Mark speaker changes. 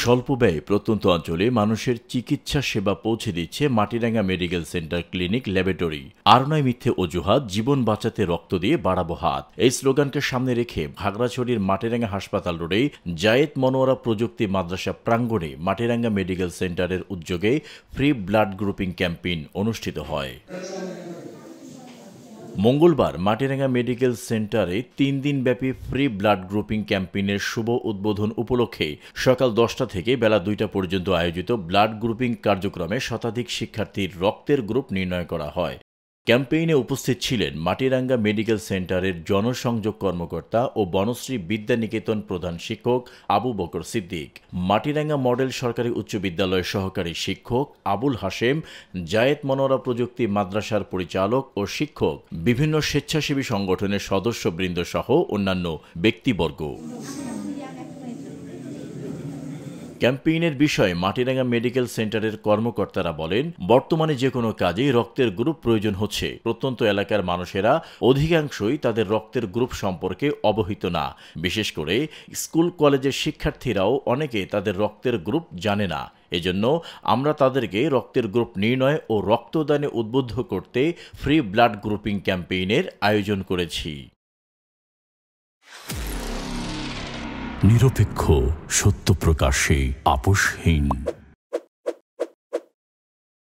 Speaker 1: স্বল্প ব্যয়ে প্রত্যন্ত অঞ্চলে মানুষের চিকিৎসা সেবা পৌঁছে দিচ্ছে Matiranga medical centre clinic laboratory. আর নয় মিথ্যে অজুহাত, জীবন বাঁচাতে রক্ত দিয়ে বাড়াবো হাত, এই স্লোগানকে সামনে রেখে খাগড়াছড়ির মাটিরাঙ্গা হাসপাতাল রোডে জায়েদ মনোয়ারা প্রযুক্তি মাদ্রাসা প্রাঙ্গণে মাটিরাঙ্গা মেডিকেল সেন্টারের উদ্যোগে ফ্রি ব্লাড গ্রুপিং ক্যাম্পেইন অনুষ্ঠিত হয়। মঙ্গলবার মাটিরাঙ্গা মেডিকেল সেন্টারে 3 দিনব্যাপী ফ্রি ব্লাড গ্রুপিং ক্যাম্পেইনের শুভ উদ্বোধন উপলক্ষে সকাল 10টা থেকে বেলা 2টা পর্যন্ত আয়োজিত ব্লাড গ্রুপিং কার্যক্রমে শতাধিক শিক্ষার্থীর রক্তের গ্রুপ নির্ণয় করা হয়। ক্যাম্পেইনে উপস্থিত ছিলেন মাটিরাঙ্গা মেডিকেল সেন্টারের জনসংযোগ কর্মকর্তা ও বনশ্রী বিদ্যানিকেতন প্রধান শিক্ষক আবু বকর সিদ্দিক, মাটিরাঙ্গা মডেল সরকারি উচ্চ বিদ্যালয়ের সহকারী শিক্ষক আবুল হাশেম, জায়েদ মনোয়ারা প্রযুক্তি মাদ্রাসার পরিচালক ও শিক্ষক, বিভিন্ন স্বেচ্ছাসেবী সংগঠনের সদস্যবৃন্দ সহ অন্যান্য ব্যক্তিবর্গ। ক্যাম্পেইনের বিষয়ে মাটিরাঙ্গা মেডিকেল সেন্টারের কর্মকর্তারা বলেন, বর্তমানে যে কোনো কাজেই রক্তের গ্রুপ প্রয়োজন হচ্ছে। প্রত্যন্ত এলাকার মানুষেরা অধিকাংশই তাদের রক্তের গ্রুপ সম্পর্কে অবহিত না। বিশেষ করে স্কুল কলেজের শিক্ষার্থীরাও অনেকে তাদের রক্তের গ্রুপ জানে না। এজন্য আমরা তাদেরকে রক্তের গ্রুপ নির্ণয় ও রক্তদানে উদ্বুদ্ধ করতে ফ্রি ব্লাড গ্রুপিং ক্যাম্পেইনের আয়োজন করেছি।
Speaker 2: নিরপেক্ষ, সত্য প্রকাশে আপোষহীন।